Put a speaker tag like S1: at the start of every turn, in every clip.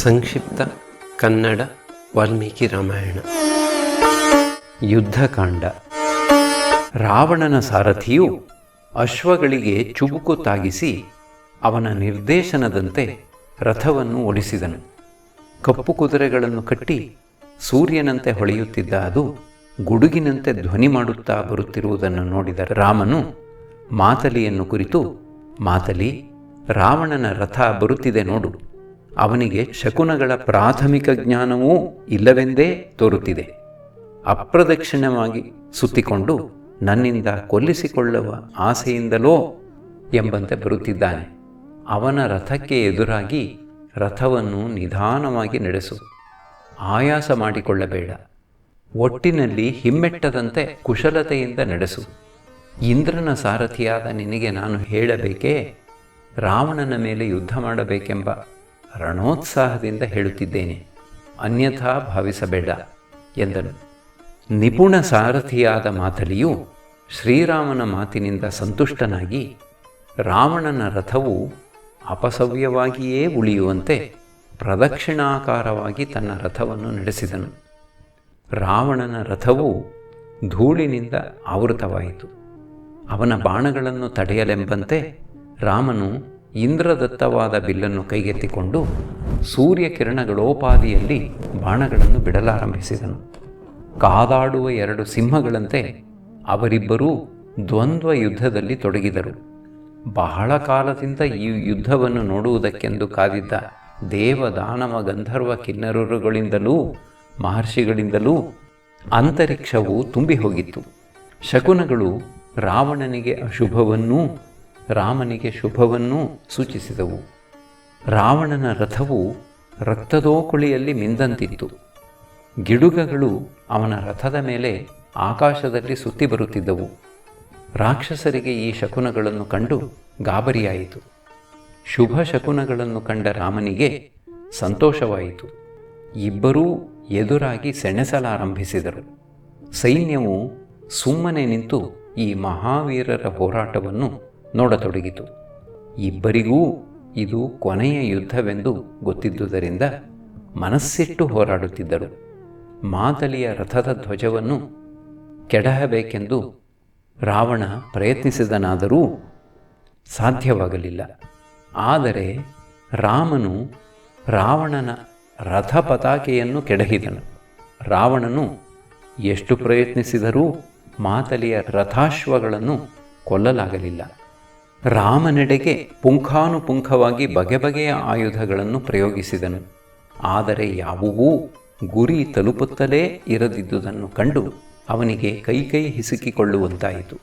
S1: ಸಂಕ್ಷಿಪ್ತ ಕನ್ನಡ ವಾಲ್ಮೀಕಿ ರಾಮಾಯಣ. ಯುದ್ಧಕಾಂಡ. ರಾವಣನ ಸಾರಥಿಯು ಅಶ್ವಗಳಿಗೆ ಚುಬುಕು ತಾಗಿಸಿ ಅವನ ನಿರ್ದೇಶನದಂತೆ ರಥವನ್ನು ಓಡಿಸಿದನು. ಕಪ್ಪು ಕುದುರೆಗಳನ್ನು ಕಟ್ಟಿ ಸೂರ್ಯನಂತೆ ಹೊಳೆಯುತ್ತಿದ್ದ ಅದು ಗುಡುಗಿನಂತೆ ಧ್ವನಿ ಮಾಡುತ್ತಾ ಬರುತ್ತಿರುವುದನ್ನು ನೋಡಿದ ರಾಮನು ಮಾತಲಿಯನ್ನು ಕುರಿತು, ಮಾತಲಿ, ರಾವಣನ ರಥ ಬರುತ್ತಿದೆ ನೋಡು. ಅವನಿಗೆ ಶಕುನಗಳ ಪ್ರಾಥಮಿಕ ಜ್ಞಾನವೂ ಇಲ್ಲವೆಂದೇ ತೋರುತ್ತಿದೆ. ಅಪ್ರದಕ್ಷಿಣವಾಗಿ ಸುತ್ತಿಕೊಂಡು ನನ್ನಿಂದ ಕೊಲ್ಲಿಸಿಕೊಳ್ಳುವ ಆಸೆಯಿಂದಲೋ ಎಂಬಂತೆ ಬರುತ್ತಿದ್ದಾನೆ. ಅವನ ರಥಕ್ಕೆ ಎದುರಾಗಿ ರಥವನ್ನು ನಿಧಾನವಾಗಿ ನಡೆಸು. ಆಯಾಸ ಮಾಡಿಕೊಳ್ಳಬೇಡ. ಒಟ್ಟಿನಲ್ಲಿ ಹಿಮ್ಮೆಟ್ಟದಂತೆ ಕುಶಲತೆಯಿಂದ ನಡೆಸು. ಇಂದ್ರನ ಸಾರಥಿಯಾದ ನಿನಗೆ ನಾನು ಹೇಳಬೇಕೇ? ರಾವಣನ ಮೇಲೆ ಯುದ್ಧ ಮಾಡಬೇಕೆಂಬ ರಣೋತ್ಸಾಹದಿಂದ ಹೇಳುತ್ತಿದ್ದೇನೆ, ಅನ್ಯಥಾ ಭಾವಿಸಬೇಡ ಎಂದನು. ನಿಪುಣ ಸಾರಥಿಯಾದ ಮಾತಲಿಯು ಶ್ರೀರಾಮನ ಮಾತಿನಿಂದ ಸಂತುಷ್ಟನಾಗಿ ರಾವಣನ ರಥವು ಅಪಸವ್ಯವಾಗಿಯೇ ಉಳಿಯುವಂತೆ ಪ್ರದಕ್ಷಿಣಾಕಾರವಾಗಿ ತನ್ನ ರಥವನ್ನು ನಡೆಸಿದನು. ರಾವಣನ ರಥವು ಧೂಳಿನಿಂದ ಆವೃತವಾಯಿತು. ಅವನ ಬಾಣಗಳನ್ನು ತಡೆಯಲೆಂಬಂತೆ ರಾಮನು ಇಂದ್ರದತ್ತವಾದ ಬಿಲ್ಲನ್ನು ಕೈಗೆತ್ತಿಕೊಂಡು ಸೂರ್ಯಕಿರಣಗಳೋಪಾದಿಯಲ್ಲಿ ಬಾಣಗಳನ್ನು ಬಿಡಲಾರಂಭಿಸಿದನು. ಕಾದಾಡುವ ಎರಡು ಸಿಂಹಗಳಂತೆ ಅವರಿಬ್ಬರೂ ದ್ವಂದ್ವ ಯುದ್ಧದಲ್ಲಿ ತೊಡಗಿದರು. ಬಹಳ ಕಾಲದಿಂದ ಈ ಯುದ್ಧವನ್ನು ನೋಡುವುದಕ್ಕೆಂದು ಕಾದಿದ್ದ ದೇವ, ದಾನವ, ಗಂಧರ್ವ, ಕಿನ್ನರರುಗಳಿಂದಲೂ ಮಹರ್ಷಿಗಳಿಂದಲೂ ಅಂತರಿಕ್ಷವು ತುಂಬಿ ಹೋಗಿತ್ತು. ಶಕುನಗಳು ರಾವಣನಿಗೆ ಅಶುಭವನ್ನೂ ರಾಮನಿಗೆ ಶುಭವನ್ನೂ ಸೂಚಿಸಿದವು. ರಾವಣನ ರಥವು ರಕ್ತದೋಕುಳಿಯಲ್ಲಿ ಮಿಂದಂತಿತ್ತು. ಗಿಡುಗಗಳು ಅವನ ರಥದ ಮೇಲೆ ಆಕಾಶದಲ್ಲಿ ಸುತ್ತಿ ಬರುತ್ತಿದ್ದವು. ರಾಕ್ಷಸರಿಗೆ ಈ ಶಕುನಗಳನ್ನು ಕಂಡು ಗಾಬರಿಯಾಯಿತು. ಶುಭ ಶಕುನಗಳನ್ನು ಕಂಡ ರಾಮನಿಗೆ ಸಂತೋಷವಾಯಿತು. ಇಬ್ಬರೂ ಎದುರಾಗಿ ಸೆಣಸಲಾರಂಭಿಸಿದರು. ಸೈನ್ಯವು ಸುಮ್ಮನೆ ನಿಂತು ಈ ಮಹಾವೀರರ ಹೋರಾಟವನ್ನು ನೋಡತೊಡಗಿತು. ಇಬ್ಬರಿಗೂ ಇದು ಕೊನೆಯ ಯುದ್ಧವೆಂದು ಗೊತ್ತಿದ್ದುದರಿಂದ ಮನಸ್ಸಿಟ್ಟು ಹೋರಾಡುತ್ತಿದ್ದರು. ಮಾತಲಿಯ ರಥದ ಧ್ವಜವನ್ನು ಕೆಡಹಬೇಕೆಂದು ರಾವಣ ಪ್ರಯತ್ನಿಸಿದನಾದರೂ ಸಾಧ್ಯವಾಗಲಿಲ್ಲ. ಆದರೆ ರಾಮನು ರಾವಣನ ರಥ ಪತಾಕೆಯನ್ನು ಕೆಡಹಿದನು. ರಾವಣನು ಎಷ್ಟು ಪ್ರಯತ್ನಿಸಿದರೂ ಮಾತಲಿಯ ರಥಾಶ್ವಗಳನ್ನು ಕೊಲ್ಲಲಾಗಲಿಲ್ಲ. ರಾಮನೆಡೆಗೆ ಪುಂಖಾನುಪುಂಖವಾಗಿ ಬಗೆ ಬಗೆಯ ಆಯುಧಗಳನ್ನು ಪ್ರಯೋಗಿಸಿದನು. ಆದರೆ ಯಾವುವೂ ಗುರಿ ತಲುಪುತ್ತಲೇ ಇರದಿದ್ದುದನ್ನು ಕಂಡು ಅವನಿಗೆ ಕೈ ಹಿಸುಕಿಕೊಳ್ಳುವಂತಾಯಿತು.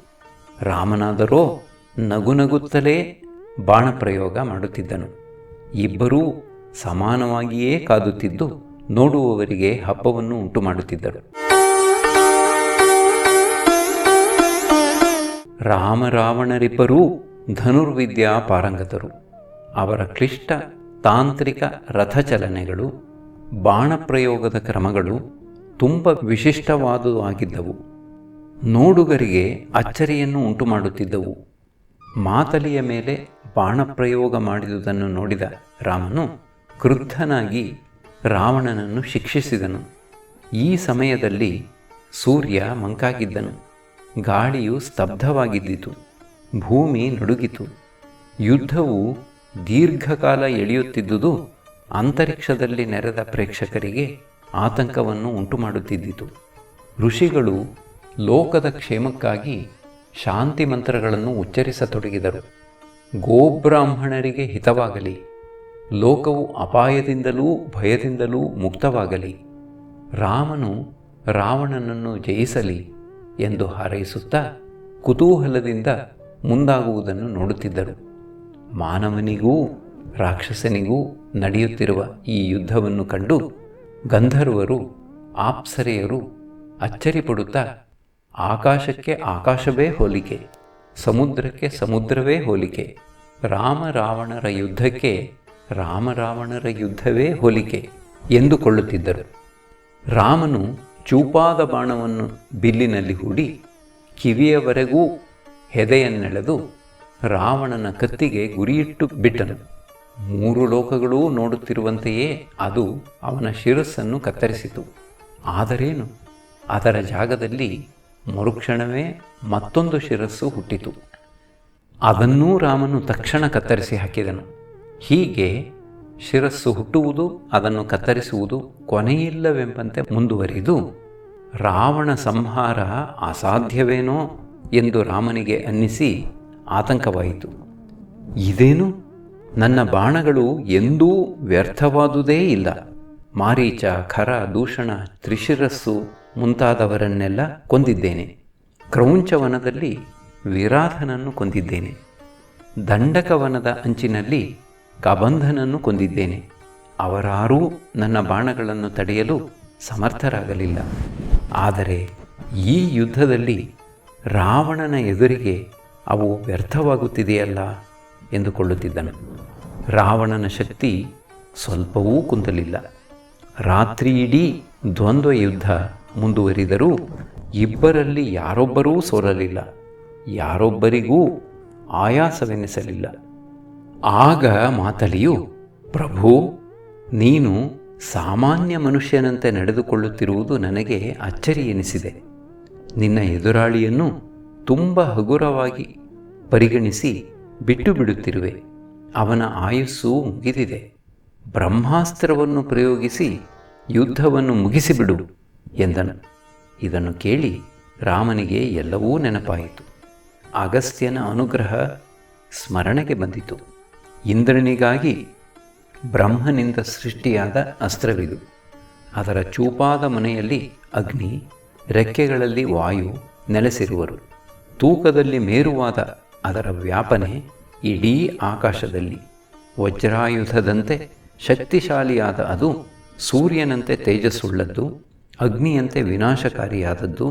S1: ರಾಮನಾದರೋ ನಗುನಗುತ್ತಲೇ ಬಾಣಪ್ರಯೋಗ ಮಾಡುತ್ತಿದ್ದನು. ಇಬ್ಬರೂ ಸಮಾನವಾಗಿಯೇ ಕಾದುತ್ತಿದ್ದು ನೋಡುವವರಿಗೆ ಹಬ್ಬವನ್ನು ಉಂಟು ಮಾಡುತ್ತಿದ್ದರು. ರಾಮರಾವಣರಿಬ್ಬರೂ ಧನುರ್ವಿದ್ಯಾ ಪಾರಂಗತರು. ಅವರ ಕ್ಲಿಷ್ಟ ತಾಂತ್ರಿಕ ರಥಚಲನೆಗಳು, ಬಾಣಪ್ರಯೋಗದ ಕ್ರಮಗಳು ತುಂಬ ವಿಶಿಷ್ಟವಾದುವಾಗಿದ್ದವು. ನೋಡುಗರಿಗೆ ಅಚ್ಚರಿಯನ್ನು ಉಂಟು ಮಾಡುತ್ತಿದ್ದವು. ಮಾತಲಿಯ ಮೇಲೆ ಬಾಣಪ್ರಯೋಗ ಮಾಡಿದುದನ್ನು ನೋಡಿದ ರಾಮನು ಕ್ರುದ್ಧನಾಗಿ ರಾವಣನನ್ನು ಶಿಕ್ಷಿಸಿದನು. ಈ ಸಮಯದಲ್ಲಿ ಸೂರ್ಯ ಮಂಕಾಗಿದ್ದನು. ಗಾಳಿಯು ಸ್ತಬ್ಧವಾಗಿದ್ದಿತು. ಭೂಮಿ ನಡುಗಿತು. ಯುದ್ಧವು ದೀರ್ಘಕಾಲ ಎಳೆಯುತ್ತಿದ್ದುದು ಅಂತರಿಕ್ಷದಲ್ಲಿ ನೆರೆದ ಪ್ರೇಕ್ಷಕರಿಗೆ ಆತಂಕವನ್ನು ಉಂಟುಮಾಡುತ್ತಿದ್ದಿತು. ಋಷಿಗಳು ಲೋಕದ ಕ್ಷೇಮಕ್ಕಾಗಿ ಶಾಂತಿ ಮಂತ್ರಗಳನ್ನು ಉಚ್ಚರಿಸತೊಡಗಿದರು. ಗೋಬ್ರಾಹ್ಮಣರಿಗೆ ಹಿತವಾಗಲಿ, ಲೋಕವು ಅಪಾಯದಿಂದಲೂ ಭಯದಿಂದಲೂ ಮುಕ್ತವಾಗಲಿ, ರಾಮನು ರಾವಣನನ್ನು ಜಯಿಸಲಿ ಎಂದು ಹಾರೈಸುತ್ತಾ ಕುತೂಹಲದಿಂದ ಮುಂದಾಗುವುದನ್ನು ನೋಡುತ್ತಿದ್ದರು. ಮಾನವನಿಗೂ ರಾಕ್ಷಸನಿಗೂ ನಡೆಯುತ್ತಿರುವ ಈ ಯುದ್ಧವನ್ನು ಕಂಡು ಗಂಧರ್ವರು, ಆಪ್ಸರೆಯರು ಅಚ್ಚರಿಪಡುತ್ತಾ ಆಕಾಶಕ್ಕೆ ಆಕಾಶವೇ ಹೋಲಿಕೆ, ಸಮುದ್ರಕ್ಕೆ ಸಮುದ್ರವೇ ಹೋಲಿಕೆ, ರಾಮರಾವಣರ ಯುದ್ಧಕ್ಕೆ ರಾಮರಾವಣರ ಯುದ್ಧವೇ ಹೋಲಿಕೆ ಎಂದುಕೊಳ್ಳುತ್ತಿದ್ದರು. ರಾಮನು ಚೂಪಾದ ಬಾಣವನ್ನು ಬಿಲ್ಲಿನಲ್ಲಿ ಹೂಡಿ ಕಿವಿಯವರೆಗೂ ಹೆದೆಯನ್ನೆಳೆದು ರಾವಣನ ಕತ್ತಿಗೆ ಗುರಿಯಿಟ್ಟು ಬಿಟ್ಟನು. 3 ಲೋಕಗಳೂ ನೋಡುತ್ತಿರುವಂತೆಯೇ ಅದು ಅವನ ಶಿರಸ್ಸನ್ನು ಕತ್ತರಿಸಿತು. ಆದರೇನು, ಅದರ ಜಾಗದಲ್ಲಿ ಮರುಕ್ಷಣವೇ ಮತ್ತೊಂದು ಶಿರಸ್ಸು ಹುಟ್ಟಿತು. ಅದನ್ನೂ ರಾಮನು ತಕ್ಷಣ ಕತ್ತರಿಸಿ ಹಾಕಿದನು. ಹೀಗೆ ಶಿರಸ್ಸು ಹುಟ್ಟುವುದು, ಅದನ್ನು ಕತ್ತರಿಸುವುದು ಕೊನೆಯಿಲ್ಲವೆಂಬಂತೆ ಮುಂದುವರಿದು ರಾವಣ ಸಂಹಾರ ಅಸಾಧ್ಯವೇನೋ ಎಂದು ರಾಮನಿಗೆ ಅನ್ನಿಸಿ ಆತಂಕವಾಯಿತು. ಇದೇನು, ನನ್ನ ಬಾಣಗಳು ಎಂದೂ ವ್ಯರ್ಥವಾದುದೇ ಇಲ್ಲ. ಮಾರೀಚ, ಖರ, ದೂಷಣ, ತ್ರಿಶಿರಸ್ಸು ಮುಂತಾದವರನ್ನೆಲ್ಲ ಕೊಂದಿದ್ದೇನೆ. ಕ್ರೌಂಚವನದಲ್ಲಿ ವಿರಾಧನನ್ನು ಕೊಂದಿದ್ದೇನೆ. ದಂಡಕವನದ ಅಂಚಿನಲ್ಲಿ ಕಬಂಧನನ್ನು ಕೊಂದಿದ್ದೇನೆ. ಅವರಾರೂ ನನ್ನ ಬಾಣಗಳನ್ನು ತಡೆಯಲು ಸಮರ್ಥರಾಗಲಿಲ್ಲ. ಆದರೆ ಈ ಯುದ್ಧದಲ್ಲಿ ರಾವಣನ ಎದುರಿಗೆ ಅವು ವ್ಯರ್ಥವಾಗುತ್ತಿದೆಯಲ್ಲ ಎಂದುಕೊಳ್ಳುತ್ತಿದ್ದನು. ರಾವಣನ ಶಕ್ತಿ ಸ್ವಲ್ಪವೂ ಕುಂದಲಿಲ್ಲ. ರಾತ್ರಿಯಿಡೀ ದ್ವಂದ್ವ ಯುದ್ಧ ಮುಂದುವರಿದರೂ ಇಬ್ಬರಲ್ಲಿ ಯಾರೊಬ್ಬರೂ ಸೋಲಲಿಲ್ಲ, ಯಾರೊಬ್ಬರಿಗೂ ಆಯಾಸವೆನ್ನಿಸಲಿಲ್ಲ. ಆಗ ಮಾತಲಿಯು, ಪ್ರಭು, ನೀನು ಸಾಮಾನ್ಯ ಮನುಷ್ಯನಂತೆ ನಡೆದುಕೊಳ್ಳುತ್ತಿರುವುದು ನನಗೆ ಅಚ್ಚರಿ ಎನಿಸಿದೆ. ನಿನ್ನ ಎದುರಾಳಿಯನ್ನು ತುಂಬ ಹಗುರವಾಗಿ ಪರಿಗಣಿಸಿ ಬಿಟ್ಟು ಬಿಡುತ್ತಿರುವೆ. ಅವನ ಆಯುಸ್ಸು ಮುಗಿದಿದೆ. ಬ್ರಹ್ಮಾಸ್ತ್ರವನ್ನು ಪ್ರಯೋಗಿಸಿ ಯುದ್ಧವನ್ನು ಮುಗಿಸಿಬಿಡು ಎಂದನು. ಇದನ್ನು ಕೇಳಿ ರಾಮನಿಗೆ ಎಲ್ಲವೂ ನೆನಪಾಯಿತು. ಅಗಸ್ತ್ಯನ ಅನುಗ್ರಹ ಸ್ಮರಣೆಗೆ ಬಂದಿತು. ಇಂದ್ರನಿಗಾಗಿ ಬ್ರಹ್ಮನಿಂದ ಸೃಷ್ಟಿಯಾದ ಅಸ್ತ್ರವಿದು. ಅದರ ಚೂಪಾದ ಮನೆಯಲ್ಲಿ ಅಗ್ನಿ, ರೆಕ್ಕೆಗಳಲ್ಲಿ ವಾಯು ನೆಲೆಸಿರುವರು. ತೂಕದಲ್ಲಿ ಮೇರುವಾದ ಅದರ ವ್ಯಾಪನೆ ಇಡೀ ಆಕಾಶದಲ್ಲಿ. ವಜ್ರಾಯುಧದಂತೆ ಶಕ್ತಿಶಾಲಿಯಾದ ಅದು ಸೂರ್ಯನಂತೆ ತೇಜಸ್ಸುಳ್ಳದ್ದು, ಅಗ್ನಿಯಂತೆ ವಿನಾಶಕಾರಿಯಾದದ್ದು,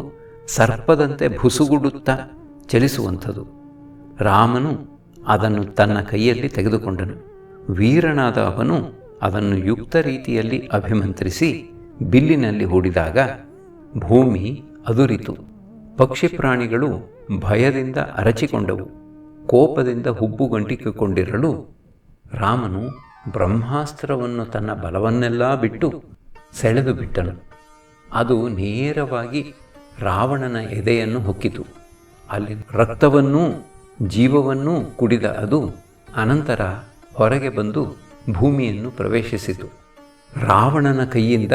S1: ಸರ್ಪದಂತೆ ಭುಸುಗುಡುತ್ತಾ ಚಲಿಸುವಂಥದ್ದು. ರಾಮನು ಅದನ್ನು ತನ್ನ ಕೈಯಲ್ಲಿ ತೆಗೆದುಕೊಂಡನು. ವೀರನಾದ ಅವನು ಅದನ್ನು ಯುಕ್ತ ರೀತಿಯಲ್ಲಿ ಅಭಿಮಂತ್ರಿಸಿ ಬಿಲ್ಲಿನಲ್ಲಿ ಹೂಡಿದಾಗ ಭೂಮಿ ಅದುರಿತು. ಪಕ್ಷಿ ಪ್ರಾಣಿಗಳು ಭಯದಿಂದ ಅರಚಿಕೊಂಡವು. ಕೋಪದಿಂದ ಹುಬ್ಬುಗಂಟಿಕೊಂಡಿರಲು ರಾಮನು ಬ್ರಹ್ಮಾಸ್ತ್ರವನ್ನು ತನ್ನ ಬಲವನ್ನೆಲ್ಲ ಬಿಟ್ಟು ಸೆಳೆದು ಬಿಟ್ಟನು. ಅದು ನೇರವಾಗಿ ರಾವಣನ ಎದೆಯನ್ನು ಹೊಕ್ಕಿತು. ಅಲ್ಲಿ ರಕ್ತವನ್ನೂ ಜೀವವನ್ನೂ ಕುಡಿದ ಅದು ಅನಂತರ ಹೊರಗೆ ಬಂದು ಭೂಮಿಯನ್ನು ಪ್ರವೇಶಿಸಿತು. ರಾವಣನ ಕೈಯಿಂದ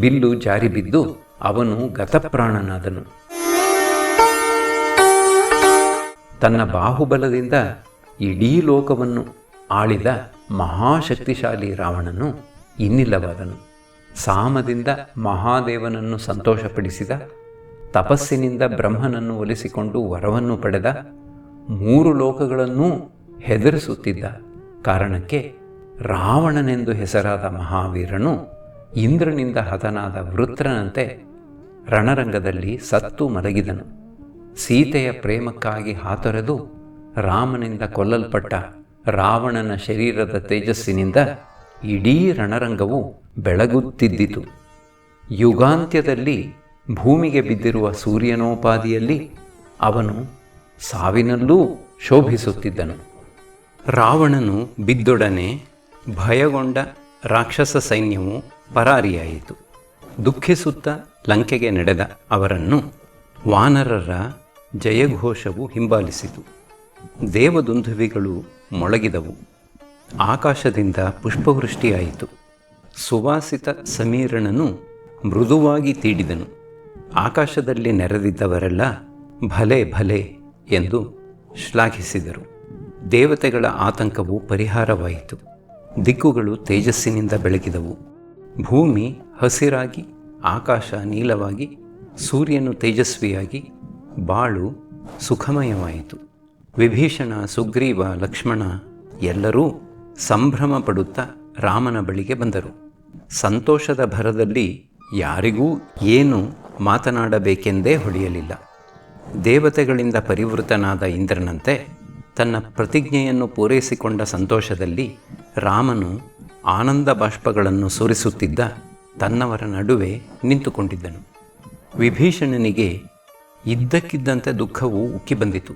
S1: ಬಿಲ್ಲು ಜಾರಿ ಬಿದ್ದು ಅವನು ಗತಪ್ರಾಣನಾದನು. ತನ್ನ ಬಾಹುಬಲದಿಂದ ಇಡೀ ಲೋಕವನ್ನು ಆಳಿದ ಮಹಾಶಕ್ತಿಶಾಲಿ ರಾವಣನು ಇನ್ನಿಲ್ಲವಾದನು. ಸಾಮದಿಂದ ಮಹಾದೇವನನ್ನು ಸಂತೋಷಪಡಿಸಿದ, ತಪಸ್ಸಿನಿಂದ ಬ್ರಹ್ಮನನ್ನು ಒಲಿಸಿಕೊಂಡು ವರವನ್ನು ಪಡೆದ, 3 ಲೋಕಗಳನ್ನೂ ಹೆದರಿಸುತ್ತಿದ್ದ ಕಾರಣಕ್ಕೆ ರಾವಣನೆಂದು ಹೆಸರಾದ ಮಹಾವೀರನು ಇಂದ್ರನಿಂದ ಹತನಾದ ವೃತ್ರನಂತೆ ರಣರಂಗದಲ್ಲಿ ಸತ್ತು ಮಲಗಿದನು. ಸೀತೆಯ ಪ್ರೇಮಕ್ಕಾಗಿ ಹಾತೊರೆದು ರಾಮನಿಂದ ಕೊಲ್ಲಲ್ಪಟ್ಟ ರಾವಣನ ಶರೀರದ ತೇಜಸ್ಸಿನಿಂದ ಇಡೀ ರಣರಂಗವು ಬೆಳಗುತ್ತಿದ್ದಿತು. ಯುಗಾಂತ್ಯದಲ್ಲಿ ಭೂಮಿಗೆ ಬಿದ್ದಿರುವ ಸೂರ್ಯನೋಪಾದಿಯಲ್ಲಿ ಅವನು ಸಾವಿನಲ್ಲೂ ಶೋಭಿಸುತ್ತಿದ್ದನು. ರಾವಣನು ಬಿದ್ದೊಡನೆ ಭಯಗೊಂಡ ರಾಕ್ಷಸ ಸೈನ್ಯವು ಪರಾರಿಯಾಯಿತು. ದುಃಖಿಸುತ್ತಾ ಲಂಕೆಗೆ ನಡೆದ ಅವರನ್ನು ವಾನರರ ಜಯಘೋಷವು ಹಿಂಬಾಲಿಸಿತು. ದೇವದುಂದುವಿಗಳು ಮೊಳಗಿದವು. ಆಕಾಶದಿಂದ ಪುಷ್ಪವೃಷ್ಟಿಯಾಯಿತು. ಸುವಾಸಿತ ಸಮೀರಣನು ಮೃದುವಾಗಿ ತೀಡಿದನು. ಆಕಾಶದಲ್ಲಿ ನೆರೆದಿದ್ದವರೆಲ್ಲ ಭಲೆ ಭಲೆ ಎಂದು ಶ್ಲಾಘಿಸಿದರು. ದೇವತೆಗಳ ಆತಂಕವು ಪರಿಹಾರವಾಯಿತು. ದಿಕ್ಕುಗಳು ತೇಜಸ್ಸಿನಿಂದ ಬೆಳಗಿದವು. ಭೂಮಿ ಹಸಿರಾಗಿ, ಆಕಾಶ ನೀಲವಾಗಿ, ಸೂರ್ಯನು ತೇಜಸ್ವಿಯಾಗಿ, ಬಾಳು ಸುಖಮಯವಾಯಿತು. ವಿಭೀಷಣ, ಸುಗ್ರೀವ, ಲಕ್ಷ್ಮಣ ಎಲ್ಲರೂ ಸಂಭ್ರಮ ಪಡುತ್ತಾ ರಾಮನ ಬಳಿಗೆ ಬಂದರು. ಸಂತೋಷದ ಭರದಲ್ಲಿ ಯಾರಿಗೂ ಏನು ಮಾತನಾಡಬೇಕೆಂದೇ ಹೊಳೆಯಲಿಲ್ಲ. ದೇವತೆಗಳಿಂದ ಪರಿವೃತನಾದ ಇಂದ್ರನಂತೆ ತನ್ನ ಪ್ರತಿಜ್ಞೆಯನ್ನು ಪೂರೈಸಿಕೊಂಡ ಸಂತೋಷದಲ್ಲಿ ರಾಮನು ಆನಂದ ಬಾಷ್ಪಗಳನ್ನು ಸುರಿಸುತ್ತಿದ್ದ ತನ್ನವರ ನಡುವೆ ನಿಂತುಕೊಂಡಿದ್ದನು. ವಿಭೀಷಣನಿಗೆ ಇದ್ದಕ್ಕಿದ್ದಂತೆ ದುಃಖವು ಉಕ್ಕಿ ಬಂದಿತು.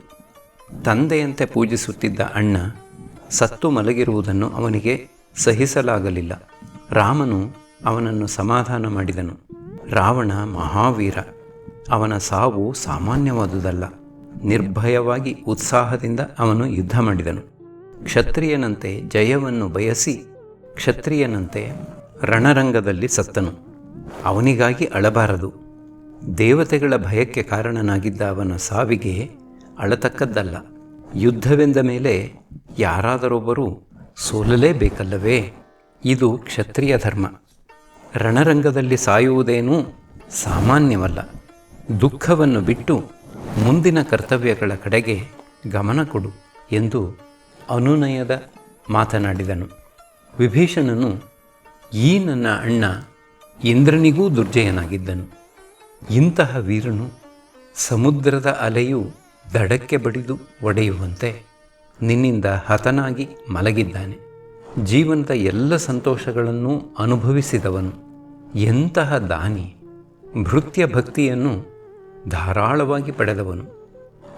S1: ತಂದೆಯಂತೆ ಪೂಜಿಸುತ್ತಿದ್ದ ಅಣ್ಣ ಸತ್ತು ಮಲಗಿರುವುದನ್ನು ಅವನಿಗೆ ಸಹಿಸಲಾಗಲಿಲ್ಲ. ರಾಮನು ಅವನನ್ನು ಸಮಾಧಾನ ಮಾಡಿದನು. ರಾವಣ ಮಹಾವೀರ. ಅವನ ಸಾವು ಸಾಮಾನ್ಯವಾದುದಲ್ಲ. ನಿರ್ಭಯವಾಗಿ ಉತ್ಸಾಹದಿಂದ ಅವನು ಯುದ್ಧ ಮಾಡಿದನು. ಕ್ಷತ್ರಿಯನಂತೆ ಜಯವನ್ನು ಬಯಸಿ ಕ್ಷತ್ರಿಯನಂತೆ ರಣರಂಗದಲ್ಲಿ ಸತ್ತನು. ಅವನಿಗಾಗಿ ಅಳಬಾರದು. ದೇವತೆಗಳ ಭಯಕ್ಕೆ ಕಾರಣನಾಗಿದ್ದ ಅವನ ಸಾವಿಗೆ ಅಳತಕ್ಕದ್ದಲ್ಲ. ಯುದ್ಧವೆಂದ ಮೇಲೆ ಯಾರಾದರೊಬ್ಬರು ಸೋಲಲೇಬೇಕಲ್ಲವೇ? ಇದು ಕ್ಷತ್ರಿಯ ಧರ್ಮ. ರಣರಂಗದಲ್ಲಿ ಸಾಯುವುದೇನೂ ಸಾಮಾನ್ಯವಲ್ಲ. ದುಃಖವನ್ನು ಬಿಟ್ಟು ಮುಂದಿನ ಕರ್ತವ್ಯಗಳ ಕಡೆಗೆ ಗಮನ ಕೊಡು ಎಂದು ಅನುನಯದ ಮಾತನಾಡಿದನು. ವಿಭೀಷಣನು ಈ ನನ್ನ ಅಣ್ಣ ಇಂದ್ರನಿಗೂ ದುರ್ಜಯನಾಗಿದ್ದನು. ಇಂತಹ ವೀರನು ಸಮುದ್ರದ ಅಲೆಯು ದಡಕ್ಕೆ ಬಡಿದು ಒಡೆಯುವಂತೆ ನಿನ್ನಿಂದ ಹತನಾಗಿ ಮಲಗಿದ್ದಾನೆ. ಜೀವನದ ಎಲ್ಲ ಸಂತೋಷಗಳನ್ನು ಅನುಭವಿಸಿದವನು. ಎಂತಹ ದಾನಿ! ಭೃತ್ಯ ಭಕ್ತಿಯನ್ನು ಧಾರಾಳವಾಗಿ ಪಡೆದವನು.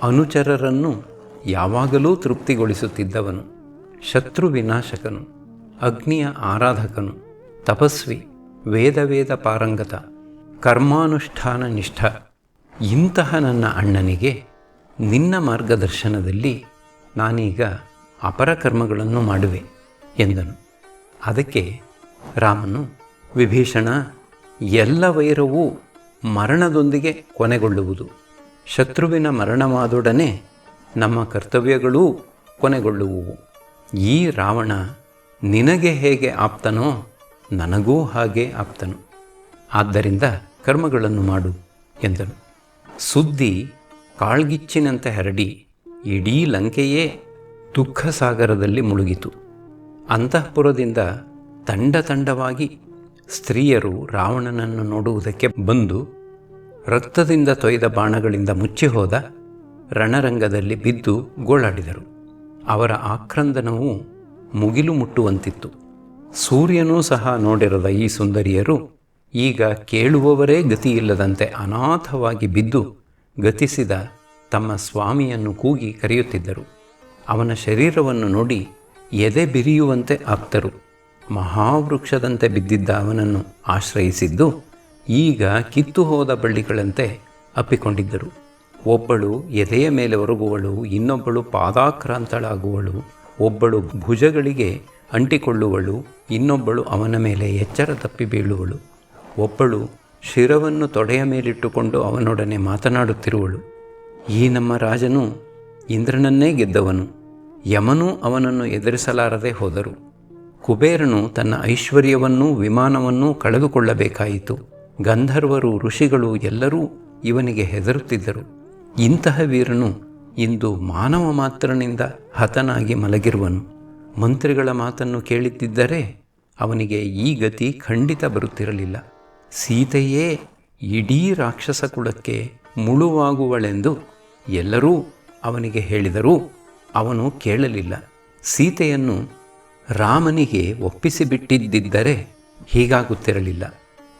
S1: ಅನುಚರರನ್ನು ಯಾವಾಗಲೂ ತೃಪ್ತಿಗೊಳಿಸುತ್ತಿದ್ದವನು. ಶತ್ರು ವಿನಾಶಕನು, ಅಗ್ನಿಯ ಆರಾಧಕನು, ತಪಸ್ವಿ, ವೇದ ಪಾರಂಗತ, ಕರ್ಮಾನುಷ್ಠಾನ ನಿಷ್ಠ. ಇಂತಹ ನನ್ನ ಅಣ್ಣನಿಗೆ ನಿನ್ನ ಮಾರ್ಗದರ್ಶನದಲ್ಲಿ ನಾನೀಗ ಅಪರ ಕರ್ಮಗಳನ್ನು ಮಾಡುವೆ ಎಂದನು. ಅದಕ್ಕೆ ರಾಮನು, ವಿಭೀಷಣ, ಎಲ್ಲ ವೈರವೂ ಮರಣದೊಂದಿಗೆ ಕೊನೆಗೊಳ್ಳುವುದು. ಶತ್ರುವಿನ ಮರಣವಾದೊಡನೆ ನಮ್ಮ ಕರ್ತವ್ಯಗಳೂ ಕೊನೆಗೊಳ್ಳುವುವು. ಈ ರಾವಣ ನಿನಗೆ ಹೇಗೆ ಆಪ್ತನೋ ನನಗೂ ಹಾಗೆ ಆಪ್ತನು. ಆದ್ದರಿಂದ ಕರ್ಮಗಳನ್ನು ಮಾಡು ಎಂದನು. ಸುದ್ದಿ ಕಾಳ್ಗಿಚ್ಚಿನಂತೆ ಹರಡಿ ಇಡೀ ಲಂಕೆಯೇ ದುಃಖ ಸಾಗರದಲ್ಲಿ ಮುಳುಗಿತು. ಅಂತಃಪುರದಿಂದ ತಂಡವಾಗಿ ಸ್ತ್ರೀಯರು ರಾವಣನನ್ನು ನೋಡುವುದಕ್ಕೆ ಬಂದು ರಕ್ತದಿಂದ ತೊಯ್ದ ಬಾಣಗಳಿಂದ ಮುಚ್ಚಿಹೋದ ರಣರಂಗದಲ್ಲಿ ಬಿದ್ದು ಗೋಳಾಡಿದರು. ಅವರ ಆಕ್ರಂದನವು ಮುಗಿಲು ಮುಟ್ಟುವಂತಿತ್ತು. ಸೂರ್ಯನೂ ಸಹ ನೋಡಿರದ ಈ ಸುಂದರಿಯರು ಈಗ ಕೇಳುವವರೇ ಗತಿಯಿಲ್ಲದಂತೆ ಅನಾಥವಾಗಿ ಬಿದ್ದು ಗತಿಸಿದ ತಮ್ಮ ಸ್ವಾಮಿಯನ್ನು ಕೂಗಿ ಕರೆಯುತ್ತಿದ್ದರು. ಅವನ ಶರೀರವನ್ನು ನೋಡಿ ಎದೆ ಬಿರಿಯುವಂತೆ ಆಪ್ತರು ಮಹಾವೃಕ್ಷದಂತೆ ಬಿದ್ದಿದ್ದ ಅವನನ್ನು ಆಶ್ರಯಿಸಿದ್ದು ಈಗ ಕಿತ್ತು ಹೋದ ಬಳ್ಳಿಗಳಂತೆ ಅಪ್ಪಿಕೊಂಡಿದ್ದರು. ಒಬ್ಬಳು ಎದೆಯ ಮೇಲೆ ಒರಗುವಳು, ಇನ್ನೊಬ್ಬಳು ಪಾದಾಕ್ರಾಂತಳಾಗುವಳು, ಒಬ್ಬಳು ಭುಜಗಳಿಗೆ ಅಂಟಿಕೊಳ್ಳುವಳು, ಇನ್ನೊಬ್ಬಳು ಅವನ ಮೇಲೆ ಎಚ್ಚರ ತಪ್ಪಿ ಬೀಳುವಳು, ಒಬ್ಬಳು ಶಿರವನ್ನು ತೊಡೆಯ ಮೇಲಿಟ್ಟುಕೊಂಡು ಅವನೊಡನೆ ಮಾತನಾಡುತ್ತಿರುವಳು. ಈ ನಮ್ಮ ರಾಜನು ಇಂದ್ರನನ್ನೇ ಗೆದ್ದವನು. ಯಮನೂ ಅವನನ್ನು ಎದುರಿಸಲಾರದೆ ಹೋದರು. ಕುಬೇರನು ತನ್ನ ಐಶ್ವರ್ಯವನ್ನೂ ವಿಮಾನವನ್ನೂ ಕಳೆದುಕೊಳ್ಳಬೇಕಾಯಿತು. ಗಂಧರ್ವರು, ಋಷಿಗಳು ಎಲ್ಲರೂ ಇವನಿಗೆ ಹೆದರುತ್ತಿದ್ದರು. ಇಂತಹ ವೀರನು ಇಂದು ಮಾನವ ಮಾತ್ರನಿಂದ ಹತನಾಗಿ ಮಲಗಿರುವನು. ಮಂತ್ರಿಗಳ ಮಾತನ್ನು ಕೇಳುತ್ತಿದ್ದರೆ ಅವನಿಗೆ ಈ ಗತಿ ಖಂಡಿತ ಬರುತ್ತಿರಲಿಲ್ಲ. ಸೀತೆಯೇ ಇಡೀ ರಾಕ್ಷಸ ಕುಲಕ್ಕೆ ಮುಳುವಾಗುವಳೆಂದು ಎಲ್ಲರೂ ಅವನಿಗೆ ಹೇಳಿದರೂ ಅವನು ಕೇಳಲಿಲ್ಲ. ಸೀತೆಯನ್ನು ರಾಮನಿಗೆ ಒಪ್ಪಿಸಿಬಿಟ್ಟಿದ್ದರೆ ಹೀಗಾಗುತ್ತಿರಲಿಲ್ಲ.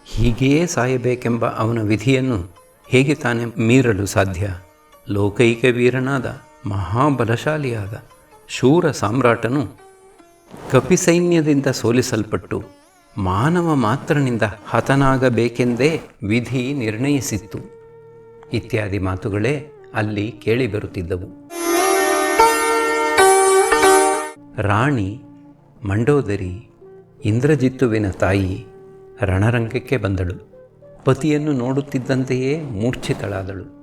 S1: ಹೀಗೆಯೇ ಸಾಯಬೇಕೆಂಬ ಅವನ ವಿಧಿಯನ್ನು ಹೇಗೆ ತಾನೇ ಮೀರಲು ಸಾಧ್ಯ? ಲೋಕೈಕ ವೀರನಾದ ಮಹಾಬಲಶಾಲಿಯಾದ ಶೂರ ಸಾಮ್ರಾಟನು ಕಪಿಸೈನ್ಯದಿಂದ ಸೋಲಿಸಲ್ಪಟ್ಟು ಮಾನವ ಮಾತ್ರನಿಂದ ಹತನಾಗಬೇಕೆಂದೇ ವಿಧಿ ನಿರ್ಣಯಿಸಿತ್ತು. ಇತ್ಯಾದಿ ಮಾತುಗಳೇ ಅಲ್ಲಿ ಕೇಳಿಬರುತ್ತಿದ್ದವು. ರಾಣಿ ಮಂಡೋದರಿ, ಇಂದ್ರಜಿತ್ತುವಿನ ತಾಯಿ, ರಣರಂಗಕ್ಕೆ ಬಂದಳು. ಪತಿಯನ್ನು ನೋಡುತ್ತಿದ್ದಂತೆಯೇ ಮೂರ್ಛಿತಳಾದಳು.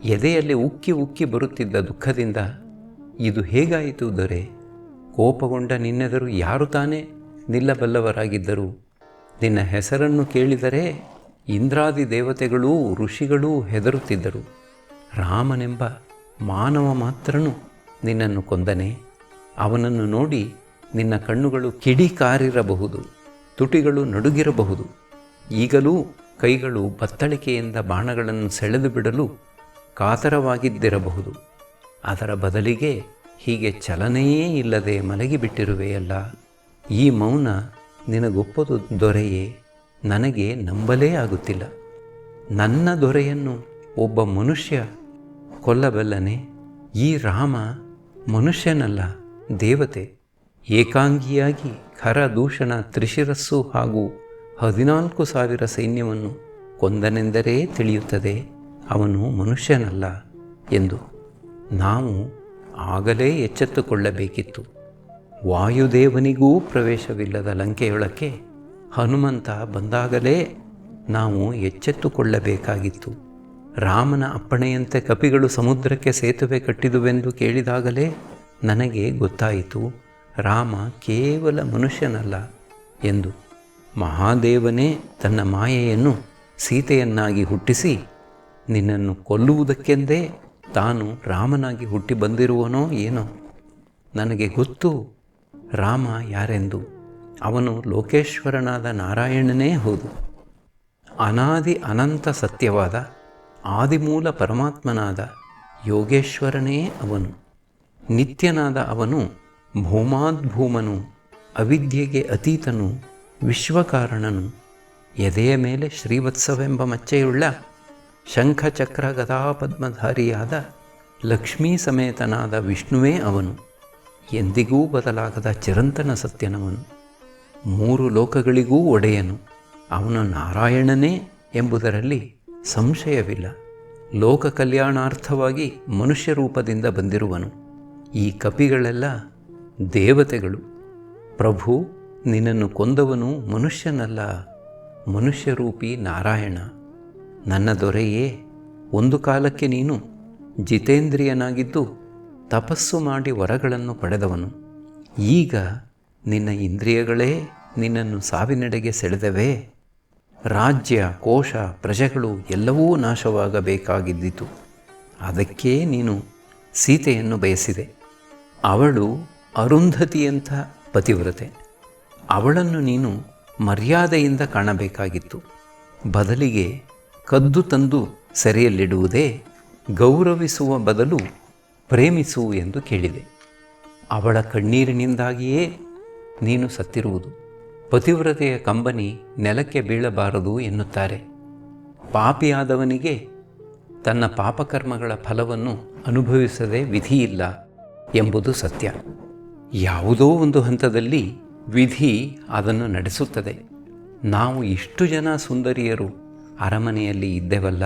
S1: ಎದೆಯಲ್ಲಿ ಉಕ್ಕಿ ಉಕ್ಕಿ ಬರುತ್ತಿದ್ದ ದುಃಖದಿಂದ, ಇದು ಹೇಗಾಯಿತು ದೊರೆ? ಕೋಪಗೊಂಡ ನಿನ್ನೆದರು ಯಾರು ತಾನೇ ನಿಲ್ಲಬಲ್ಲವರಾಗಿದ್ದರು? ನಿನ್ನ ಹೆಸರನ್ನು ಕೇಳಿದರೆ ಇಂದ್ರಾದಿ ದೇವತೆಗಳೂ ಋಷಿಗಳೂ ಹೆದರುತ್ತಿದ್ದರು. ರಾಮನೆಂಬ ಮಾನವ ಮಾತ್ರನು ನಿನ್ನನ್ನು ಕೊಂದನೆ. ಅವನನ್ನು ನೋಡಿ ನಿನ್ನ ಕಣ್ಣುಗಳು ಕಿಡಿಕಾರಿರಬಹುದು, ತುಟಿಗಳು ನಡುಗಿರಬಹುದು. ಈಗಲೂ ಕೈಗಳು ಬತ್ತಳಿಕೆಯಿಂದ ಬಾಣಗಳನ್ನು ಸೆಳೆದು ಬಿಡಲು ಕಾತರವಾಗಿದ್ದಿರಬಹುದು. ಅದರ ಬದಲಿಗೆ ಹೀಗೆ ಚಲನೆಯೇ ಇಲ್ಲದೆ ಮಲಗಿಬಿಟ್ಟಿರುವೆಯಲ್ಲ. ಈ ಮೌನ ನಿನಗೊಪ್ಪದು ದೊರೆಯೇ? ನನಗೆ ನಂಬಲೇ ಆಗುತ್ತಿಲ್ಲ. ನನ್ನ ದೊರೆಯನ್ನು ಒಬ್ಬ ಮನುಷ್ಯ ಕೊಲ್ಲಬಲ್ಲನೆ? ಈ ರಾಮ ಮನುಷ್ಯನಲ್ಲ, ದೇವತೆ. ಏಕಾಂಗಿಯಾಗಿ ಖರ ದೂಷಣ ತ್ರಿಶಿರಸ್ಸು ಹಾಗೂ 14,000 ಸೈನ್ಯವನ್ನು ಕೊಂದನೆಂದರೆ ತಿಳಿಯುತ್ತದೆ ಅವನು ಮನುಷ್ಯನಲ್ಲ ಎಂದು. ನಾವು ಆಗಲೇ ಎಚ್ಚೆತ್ತುಕೊಳ್ಳಬೇಕಿತ್ತು. ವಾಯುದೇವನಿಗೂ ಪ್ರವೇಶವಿಲ್ಲದ ಲಂಕೆಯೊಳಕ್ಕೆ ಹನುಮಂತ ಬಂದಾಗಲೇ ನಾವು ಎಚ್ಚೆತ್ತುಕೊಳ್ಳಬೇಕಾಗಿತ್ತು. ರಾಮನ ಅಪ್ಪಣೆಯಂತೆ ಕಪಿಗಳು ಸಮುದ್ರಕ್ಕೆ ಸೇತುವೆ ಕಟ್ಟಿದುವೆಂದು ಕೇಳಿದಾಗಲೇ ನನಗೆ ಗೊತ್ತಾಯಿತು ರಾಮ ಕೇವಲ ಮನುಷ್ಯನಲ್ಲ ಎಂದು. ಮಹಾದೇವನೇ ತನ್ನ ಮಾಯೆಯನ್ನು ಸೀತೆಯನ್ನಾಗಿ ಹುಟ್ಟಿಸಿ ನಿನ್ನನ್ನು ಕೊಲ್ಲುವುದಕ್ಕೆಂದೇ ತಾನು ರಾಮನಾಗಿ ಹುಟ್ಟಿ ಬಂದಿರುವನೋ ಏನೋ. ನನಗೆ ಗೊತ್ತು ರಾಮ ಯಾರೆಂದು. ಅವನು ಲೋಕೇಶ್ವರನಾದ ನಾರಾಯಣನೇ ಹೌದು. ಅನಾದಿ ಅನಂತ ಸತ್ಯವಾದ ಆದಿಮೂಲ ಪರಮಾತ್ಮನಾದ ಯೋಗೇಶ್ವರನೇ ಅವನು. ನಿತ್ಯನಾದ ಅವನು ಭೂಮಾದ್ಭೂಮನು, ಅವಿದ್ಯೆಗೆ ಅತೀತನು, ವಿಶ್ವಕಾರಣನು. ಎದೆಯ ಮೇಲೆ ಶ್ರೀವತ್ಸವೆಂಬ ಮಚ್ಚೆಯುಳ್ಳ ಶಂಖಚಕ್ರ ಗದಾಪದ್ಮಧಾರಿಯಾದ ಲಕ್ಷ್ಮೀ ಸಮೇತನಾದ ವಿಷ್ಣುವೇ ಅವನು. ಎಂದಿಗೂ ಬದಲಾಗದ ಚಿರಂತನ ಸತ್ಯನವನು. 3 ಲೋಕಗಳಿಗೂ ಒಡೆಯನು. ಅವನು ನಾರಾಯಣನೇ ಎಂಬುದರಲ್ಲಿ ಸಂಶಯವಿಲ್ಲ. ಲೋಕ ಕಲ್ಯಾಣಾರ್ಥವಾಗಿ ಮನುಷ್ಯ ರೂಪದಿಂದ ಬಂದಿರುವನು. ಈ ಕಪಿಗಳೆಲ್ಲ ದೇವತೆಗಳು. ಪ್ರಭು, ನಿನ್ನನ್ನು ಕೊಂದವನು ಮನುಷ್ಯನಲ್ಲ, ಮನುಷ್ಯರೂಪಿ ನಾರಾಯಣ. ನನ್ನ ದೊರೆಯೇ, ಒಂದು ಕಾಲಕ್ಕೆ ನೀನು ಜಿತೇಂದ್ರಿಯನಾಗಿದ್ದು ತಪಸ್ಸು ಮಾಡಿ ವರಗಳನ್ನು ಪಡೆದವನು. ಈಗ ನಿನ್ನ ಇಂದ್ರಿಯಗಳೇ ನಿನ್ನನ್ನು ಸಾವಿನೆಡೆಗೆ ಸೆಳೆದವೇ. ರಾಜ್ಯ, ಕೋಶ, ಪ್ರಜೆಗಳು ಎಲ್ಲವೂ ನಾಶವಾಗಬೇಕಾಗಿದ್ದಿತು. ಅದಕ್ಕೇ ನೀನು ಸೀತೆಯನ್ನು ಬಯಸಿದೆ. ಅವಳು ಅರುಂಧತಿಯಂಥ ಪತಿವ್ರತೆ. ಅವಳನ್ನು ನೀನು ಮರ್ಯಾದೆಯಿಂದ ಕಾಣಬೇಕಾಗಿತ್ತು. ಬದಲಿಗೆ ಕದ್ದು ತಂದು ಸೆರೆಯಲ್ಲಿಡುವುದೇ ಗೌರವಿಸುವ ಬದಲು ಪ್ರೇಮಿಸು ಎಂದು ಕೇಳಿದೆ. ಅವಳ ಕಣ್ಣೀರಿನಿಂದಾಗಿಯೇ ನೀನು ಸತ್ತಿರುವುದು. ಪತಿವ್ರತೆಯ ಕಂಬನಿ ನೆಲಕ್ಕೆ ಬೀಳಬಾರದು ಎನ್ನುತ್ತಾರೆ. ಪಾಪಿಯಾದವನಿಗೆ ತನ್ನ ಪಾಪಕರ್ಮಗಳ ಫಲವನ್ನು ಅನುಭವಿಸದೆ ವಿಧಿಯಿಲ್ಲ ಎಂಬುದು ಸತ್ಯ. ಯಾವುದೋ ಒಂದು ಹಂತದಲ್ಲಿ ವಿಧಿ ಅದನ್ನು ನಡೆಸುತ್ತದೆ. ನಾವು ಇಷ್ಟು ಜನ ಸುಂದರಿಯರು ಅರಮನೆಯಲ್ಲಿ ಇದ್ದೆವಲ್ಲ.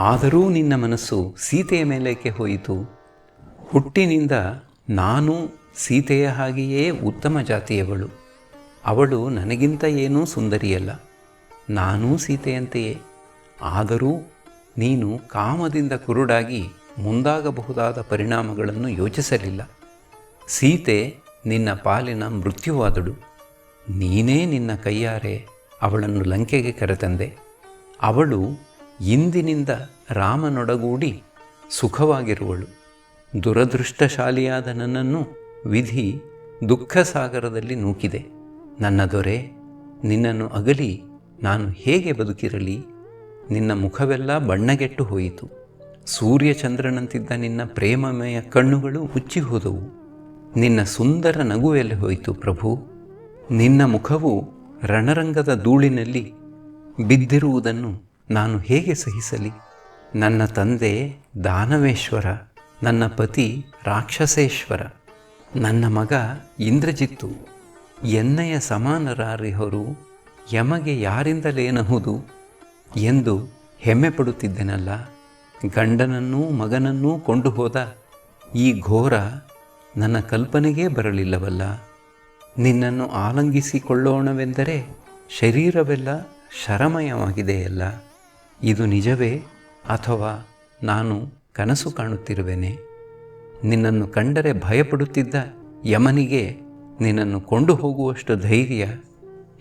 S1: ಆದರೂ ನಿನ್ನ ಮನಸ್ಸು ಸೀತೆಯ ಮೇಲೇಕೆ ಹೋಯಿತು? ಹುಟ್ಟಿನಿಂದ ನಾನು ಸೀತೆಯ ಹಾಗೆಯೇ ಉತ್ತಮ ಜಾತಿಯವಳು. ಅವಳು ನನಗಿಂತ ಏನೂ ಸುಂದರಿಯಲ್ಲ. ನಾನೂ ಸೀತೆಯಂತೆಯೇ. ಆದರೂ ನೀನು ಕಾಮದಿಂದ ಕುರುಡಾಗಿ ಮುಂದಾಗಬಹುದಾದ ಪರಿಣಾಮಗಳನ್ನು ಯೋಚಿಸಲಿಲ್ಲ. ಸೀತೆ ನಿನ್ನ ಪಾಲಿನ ಮೃತ್ಯುವಾದಳು. ನೀನೇ ನಿನ್ನ ಕೈಯಾರೆ ಅವಳನ್ನು ಲಂಕೆಗೆ ಕರೆತಂದೆ. ಅವಳು ಇಂದಿನಿಂದ ರಾಮನೊಡಗೂಡಿ ಸುಖವಾಗಿರುವಳು. ದುರದೃಷ್ಟಶಾಲಿಯಾದ ನನ್ನನ್ನು ವಿಧಿ ದುಃಖ ಸಾಗರದಲ್ಲಿ ನೂಕಿದೆ. ನನ್ನ ದೊರೆ, ನಿನ್ನನ್ನು ಅಗಲಿ ನಾನು ಹೇಗೆ ಬದುಕಿರಲಿ? ನಿನ್ನ ಮುಖವೆಲ್ಲ ಬಣ್ಣಗೆಟ್ಟು ಹೋಯಿತು. ಸೂರ್ಯಚಂದ್ರನಂತಿದ್ದ ನಿನ್ನ ಪ್ರೇಮಮಯ ಕಣ್ಣುಗಳು ಮುಚ್ಚಿ ಹೋದವು. ನಿನ್ನ ಸುಂದರ ನಗುವೆಲ್ಲಿ ಹೋಯಿತು ಪ್ರಭು? ನಿನ್ನ ಮುಖವು ರಣರಂಗದ ಧೂಳಿನಲ್ಲಿ ಬಿದ್ದಿರುವುದನ್ನು ನಾನು ಹೇಗೆ ಸಹಿಸಲಿ? ನನ್ನ ತಂದೆ ದಾನವೇಶ್ವರ, ನನ್ನ ಪತಿ ರಾಕ್ಷಸೇಶ್ವರ, ನನ್ನ ಮಗ ಇಂದ್ರಜಿತ್ತು. ಎನ್ನಯ ಸಮಾನರಾರಿಹರು, ಯಮಗೆ ಯಾರಿಂದಲೇನಹುದು ಎಂದು ಹೆಮ್ಮೆ ಪಡುತ್ತಿದ್ದೆನಲ್ಲ. ಗಂಡನನ್ನೂ ಮಗನನ್ನೂ ಕೊಂಡು ಹೋದ ಈ ಘೋರ ನನ್ನ ಕಲ್ಪನೆಗೇ ಬರಲಿಲ್ಲವಲ್ಲ. ನಿನ್ನನ್ನು ಆಲಂಗಿಸಿಕೊಳ್ಳೋಣವೆಂದರೆ ಶರೀರವೆಲ್ಲ ಶರಮಯವಾಗಿದೆಯಲ್ಲ. ಇದು ನಿಜವೇ ಅಥವಾ ನಾನು ಕನಸು ಕಾಣುತ್ತಿರುವೆನೆ? ನಿನ್ನನ್ನು ಕಂಡರೆ ಭಯಪಡುತ್ತಿದ್ದ ಯಮನಿಗೆ ನಿನ್ನನ್ನು ಕೊಂಡು ಹೋಗುವಷ್ಟು ಧೈರ್ಯ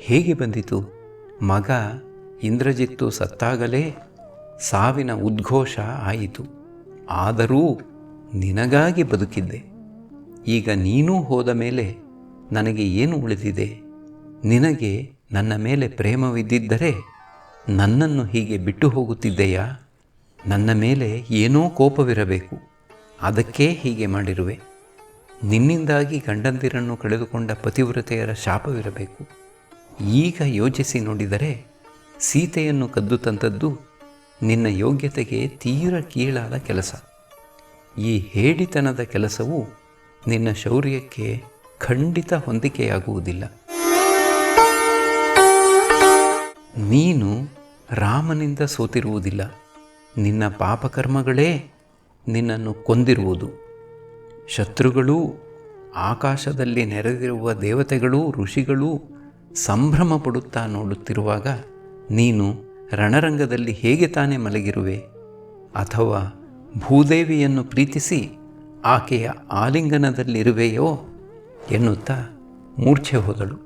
S1: ಹೇಗೆ ಬಂದಿತು? ಮಗ ಇಂದ್ರಜಿತ್ತು ಸತ್ತಾಗಲೇ ಸಾವಿನ ಉದ್ಘೋಷ ಆಯಿತು. ಆದರೂ ನಿನಗಾಗಿ ಬದುಕಿದ್ದೆ. ಈಗ ನೀನೂ ಹೋದ ಮೇಲೆ ನನಗೆ ಏನು ಉಳಿದಿದೆ? ನಿನಗೆ ನನ್ನ ಮೇಲೆ ಪ್ರೇಮವಿದ್ದಿದ್ದರೆ ನನ್ನನ್ನು ಹೀಗೆ ಬಿಟ್ಟು ಹೋಗುತ್ತಿದ್ದೆಯಾ? ನನ್ನ ಮೇಲೆ ಏನೋ ಕೋಪವಿರಬೇಕು. ಅದಕ್ಕೇ ಹೀಗೆ ಮಾಡಿರುವೆ. ನಿನ್ನಿಂದಾಗಿ ಗಂಡಂದಿರನ್ನು ಕಳೆದುಕೊಂಡ ಪತಿವ್ರತೆಯರ ಶಾಪವಿರಬೇಕು. ಈಗ ಯೋಚಿಸಿ ನೋಡಿದರೆ ಸೀತೆಯನ್ನು ಕದ್ದು ತಂದದ್ದು ನಿನ್ನ ಯೋಗ್ಯತೆಗೆ ತೀರ ಕೀಳಾದ ಕೆಲಸ. ಈ ಹೇಡಿತನದ ಕೆಲಸವು ನಿನ್ನ ಶೌರ್ಯಕ್ಕೆ ಖಂಡಿತ ಹೊಂದಿಕೆಯಾಗುವುದಿಲ್ಲ. ನೀನು ರಾಮನಿಂದ ಸೋತಿರುವುದಿಲ್ಲ. ನಿನ್ನ ಪಾಪಕರ್ಮಗಳೇ ನಿನ್ನನ್ನು ಕೊಂದಿರುವುದು. ಶತ್ರುಗಳೂ, ಆಕಾಶದಲ್ಲಿ ನೆರೆದಿರುವ ದೇವತೆಗಳೂ, ಋಷಿಗಳೂ ಸಂಭ್ರಮ ಪಡುತ್ತಾ ನೋಡುತ್ತಿರುವಾಗ ನೀನು ರಣರಂಗದಲ್ಲಿ ಹೇಗೆ ತಾನೇ ಮಲಗಿರುವೆ? ಅಥವಾ ಭೂದೇವಿಯನ್ನು ಪ್ರೀತಿಸಿ ಆಕೆಯ ಆಲಿಂಗನದಲ್ಲಿರುವೆಯೋ ಎನ್ನುತ್ತಾ ಮೂರ್ಛೆ ಹೋದಳು.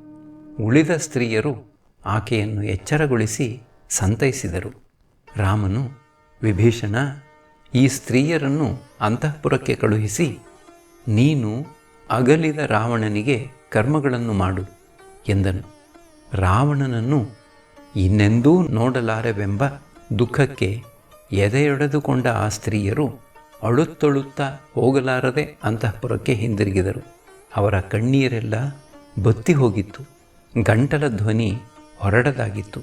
S1: ಉಳಿದ ಸ್ತ್ರೀಯರು ಆಕೆಯನ್ನು ಎಚ್ಚರಗೊಳಿಸಿ ಸಂತೈಸಿದರು. ರಾಮನು, ವಿಭೀಷಣ, ಈ ಸ್ತ್ರೀಯರನ್ನು ಅಂತಃಪುರಕ್ಕೆ ಕಳುಹಿಸಿ ನೀನು ಅಗಲಿದ ರಾವಣನಿಗೆ ಕರ್ಮಗಳನ್ನು ಮಾಡು ಎಂದನು. ರಾವಣನನ್ನು ಇನ್ನೆಂದೂ ನೋಡಲಾರೆವೆಂಬ ದುಃಖಕ್ಕೆ ಎದೆಯೊಡೆದುಕೊಂಡ ಆ ಸ್ತ್ರೀಯರು ಅಳುತ್ತಳುತ್ತಾ ಹೋಗಲಾರದೆ ಅಂತಃಪುರಕ್ಕೆ ಹಿಂದಿರುಗಿದರು. ಅವರ ಕಣ್ಣೀರೆಲ್ಲ ಬತ್ತಿ ಹೋಗಿತ್ತು. ಗಂಟಲ ಧ್ವನಿ ಹೊರಡದಾಗಿತ್ತು.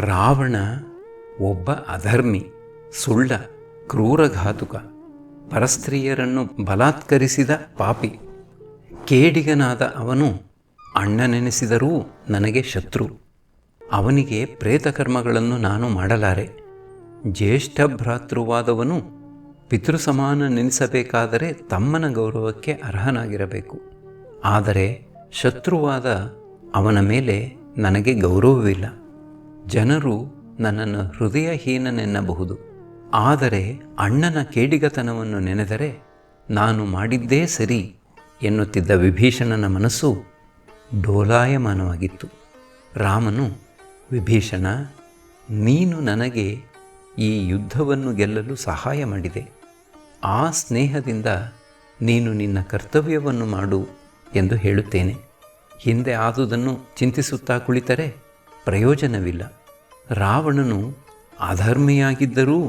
S1: ರಾವಣ ಒಬ್ಬ ಅಧರ್ಮಿ, ಸುಳ್ಳ, ಕ್ರೂರಘಾತುಕ, ಪರಸ್ತ್ರೀಯರನ್ನು ಬಲಾತ್ಕರಿಸಿದ ಪಾಪಿ. ಕೇಡಿಗನಾದ ಅವನು ಅಣ್ಣನೆನಿಸಿದರೂ ನನಗೆ ಶತ್ರು. ಅವನಿಗೆ ಪ್ರೇತಕರ್ಮಗಳನ್ನು ನಾನು ಮಾಡಲಾರೆ. ಜ್ಯೇಷ್ಠ ಭ್ರಾತೃವಾದವನು ಪಿತೃಸಮಾನ ನೆನೆಸಬೇಕಾದರೆ ತಮ್ಮನ ಗೌರವಕ್ಕೆ ಅರ್ಹನಾಗಿರಬೇಕು. ಆದರೆ ಶತ್ರುವಾದ ಅವನ ಮೇಲೆ ನನಗೆ ಗೌರವವಿಲ್ಲ. ಜನರು ನನ್ನನ್ನು ಹೃದಯಹೀನನೆನ್ನಬಹುದು. ಆದರೆ ಅಣ್ಣನ ಕೇಡಿಗತನವನ್ನು ನೆನೆದರೆ ನಾನು ಮಾಡಿದ್ದೇ ಸರಿ ಎನ್ನುತ್ತಿದ್ದ ವಿಭೀಷಣನ ಮನಸ್ಸು ಡೋಲಾಯಮಾನವಾಗಿತ್ತು. ರಾಮನು, ವಿಭೀಷಣ, ನೀನು ನನಗೆ ಈ ಯುದ್ಧವನ್ನು ಗೆಲ್ಲಲು ಸಹಾಯ ಮಾಡಿದೆ. ಆ ಸ್ನೇಹದಿಂದ ನೀನು ನಿನ್ನ ಕರ್ತವ್ಯವನ್ನು ಮಾಡು ಎಂದು ಹೇಳುತ್ತೇನೆ. ಹಿಂದೆ ಆದುದನ್ನು ಚಿಂತಿಸುತ್ತಾ ಕುಳಿತರೆ ಪ್ರಯೋಜನವಿಲ್ಲ. ರಾವಣನು ಅಧರ್ಮಿಯಾಗಿದ್ದರೂ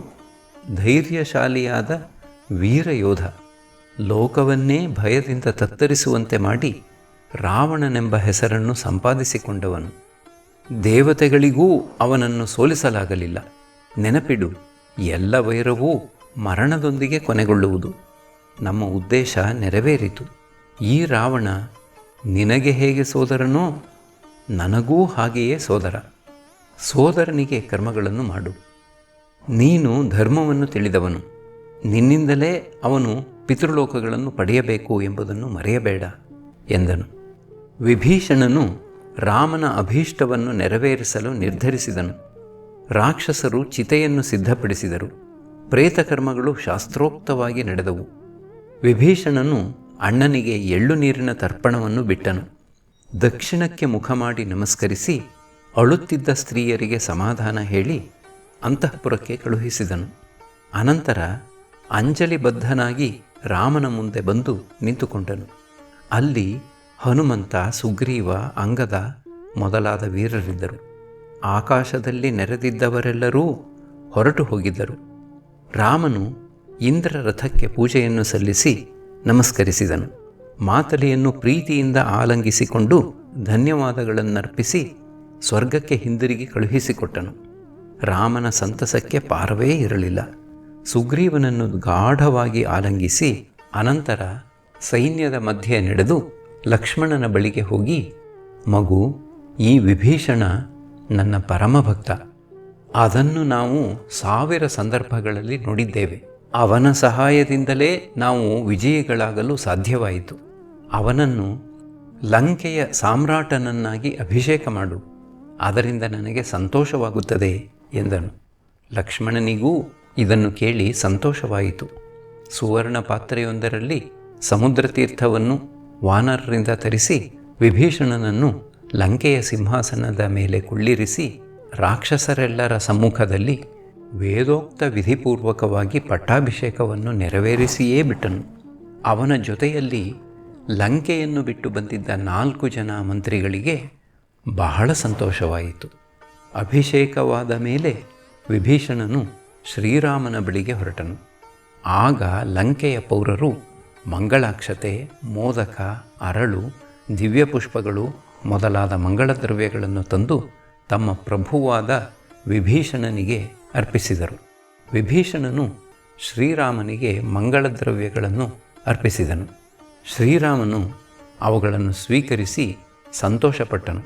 S1: ಧೈರ್ಯಶಾಲಿಯಾದ ವೀರಯೋಧ. ಲೋಕವನ್ನೇ ಭಯದಿಂದ ತತ್ತರಿಸುವಂತೆ ಮಾಡಿ ರಾವಣನೆಂಬ ಹೆಸರನ್ನು ಸಂಪಾದಿಸಿಕೊಂಡವನು. ದೇವತೆಗಳಿಗೂ ಅವನನ್ನು ಸೋಲಿಸಲಾಗಲಿಲ್ಲ. ನೆನಪಿಡು, ಎಲ್ಲ ವೈರವೂ ಮರಣದೊಂದಿಗೆ ಕೊನೆಗೊಳ್ಳುವುದು. ನಮ್ಮ ಉದ್ದೇಶ ನೆರವೇರಿತು. ಈ ರಾವಣ ನಿನಗೆ ಹೇಗೆ ಸೋದರನೋ ನನಗೂ ಹಾಗೆಯೇ ಸೋದರ. ಸೋದರನಿಗೆ ಕರ್ಮಗಳನ್ನು ಮಾಡು. ನೀನು ಧರ್ಮವನ್ನು ತಿಳಿದವನು. ನಿನ್ನಿಂದಲೇ ಅವನು ಪಿತೃಲೋಕಗಳನ್ನು ಪಡೆಯಬೇಕು ಎಂಬುದನ್ನು ಮರೆಯಬೇಡ ಎಂದನು. ವಿಭೀಷಣನು ರಾಮನ ಅಭೀಷ್ಟವನ್ನು ನೆರವೇರಿಸಲು ನಿರ್ಧರಿಸಿದನು. ರಾಕ್ಷಸರು ಚಿತೆಯನ್ನು ಸಿದ್ಧಪಡಿಸಿದರು. ಪ್ರೇತಕರ್ಮಗಳು ಶಾಸ್ತ್ರೋಕ್ತವಾಗಿ ನಡೆದವು. ವಿಭೀಷಣನು ಅಣ್ಣನಿಗೆ ಎಳ್ಳು ನೀರಿನ ತರ್ಪಣವನ್ನು ಬಿಟ್ಟನು. ದಕ್ಷಿಣಕ್ಕೆ ಮುಖ ಮಾಡಿ ನಮಸ್ಕರಿಸಿ ಅಳುತ್ತಿದ್ದ ಸ್ತ್ರೀಯರಿಗೆ ಸಮಾಧಾನ ಹೇಳಿ ಅಂತಃಪುರಕ್ಕೆ ಕಳುಹಿಸಿದನು. ಅನಂತರ ಅಂಜಲಿಬದ್ಧನಾಗಿ ರಾಮನ ಮುಂದೆ ಬಂದು ನಿಂತುಕೊಂಡನು. ಅಲ್ಲಿ ಹನುಮಂತ, ಸುಗ್ರೀವ, ಅಂಗದ ಮೊದಲಾದ ವೀರರಿದ್ದರು. ಆಕಾಶದಲ್ಲಿ ನೆರೆದಿದ್ದವರೆಲ್ಲರೂ ಹೊರಟು ಹೋಗಿದ್ದರು. ರಾಮನು ಇಂದ್ರ ರಥಕ್ಕೆ ಪೂಜೆಯನ್ನು ಸಲ್ಲಿಸಿ ನಮಸ್ಕರಿಸಿದನು. ಮಾತಲಿಯನ್ನು ಪ್ರೀತಿಯಿಂದ ಆಲಂಗಿಸಿಕೊಂಡು ಧನ್ಯವಾದಗಳನ್ನರ್ಪಿಸಿ ಸ್ವರ್ಗಕ್ಕೆ ಹಿಂದಿರುಗಿ ಕಳುಹಿಸಿಕೊಟ್ಟನು. ರಾಮನ ಸಂತಸಕ್ಕೆ ಪಾರವೇ ಇರಲಿಲ್ಲ. ಸುಗ್ರೀವನನ್ನು ಗಾಢವಾಗಿ ಆಲಂಗಿಸಿ ಅನಂತರ ಸೈನ್ಯದ ಮಧ್ಯೆ ನಡೆದು ಲಕ್ಷ್ಮಣನ ಬಳಿಗೆ ಹೋಗಿ, ಮಗು, ಈ ವಿಭೀಷಣ ನನ್ನ ಪರಮಭಕ್ತ. ಅದನ್ನು ನಾವು 1000 ಸಂದರ್ಭಗಳಲ್ಲಿ ನೋಡಿದ್ದೇವೆ. ಅವನ ಸಹಾಯದಿಂದಲೇ ನಾವು ವಿಜಯಿಗಳಾಗಲು ಸಾಧ್ಯವಾಯಿತು. ಅವನನ್ನು ಲಂಕೆಯ ಸಾಮ್ರಾಟನನ್ನಾಗಿ ಅಭಿಷೇಕ ಮಾಡು. ಅದರಿಂದ ನನಗೆ ಸಂತೋಷವಾಗುತ್ತದೆ ಎಂದನು. ಲಕ್ಷ್ಮಣನಿಗೂ ಇದನ್ನು ಕೇಳಿ ಸಂತೋಷವಾಯಿತು. ಸುವರ್ಣ ಪಾತ್ರೆಯೊಂದರಲ್ಲಿ ಸಮುದ್ರ ತೀರ್ಥವನ್ನು ವಾನರರಿಂದ ತರಿಸಿ ವಿಭೀಷಣನನ್ನು ಲಂಕೆಯ ಸಿಂಹಾಸನದ ಮೇಲೆ ಕುಳ್ಳಿರಿಸಿ ರಾಕ್ಷಸರೆಲ್ಲರ ಸಮ್ಮುಖದಲ್ಲಿ ವೇದೋಕ್ತ ವಿಧಿಪೂರ್ವಕವಾಗಿ ಪಟ್ಟಾಭಿಷೇಕವನ್ನು ನೆರವೇರಿಸಿಯೇ ಬಿಟ್ಟನು. ಅವನ ಜೊತೆಯಲ್ಲಿ ಲಂಕೆಯನ್ನು ಬಿಟ್ಟು ಬಂದಿದ್ದ 4 ಜನ ಮಂತ್ರಿಗಳಿಗೆ ಬಹಳ ಸಂತೋಷವಾಯಿತು. ಅಭಿಷೇಕವಾದ ಮೇಲೆ ವಿಭೀಷಣನು ಶ್ರೀರಾಮನ ಬಳಿಗೆ ಹೊರಟನು. ಆಗ ಲಂಕೆಯ ಪೌರರು ಮಂಗಳಾಕ್ಷತೆ, ಮೋದಕ, ಅರಳು, ದಿವ್ಯಪುಷ್ಪಗಳು ಮೊದಲಾದ ಮಂಗಳ ದ್ರವ್ಯಗಳನ್ನು ತಂದು ತಮ್ಮ ಪ್ರಭುವಾದ ವಿಭೀಷಣನಿಗೆ ಅರ್ಪಿಸಿದರು. ವಿಭೀಷಣನು ಶ್ರೀರಾಮನಿಗೆ ಮಂಗಳ ದ್ರವ್ಯಗಳನ್ನು ಅರ್ಪಿಸಿದನು. ಶ್ರೀರಾಮನು ಅವುಗಳನ್ನು ಸ್ವೀಕರಿಸಿ ಸಂತೋಷಪಟ್ಟನು.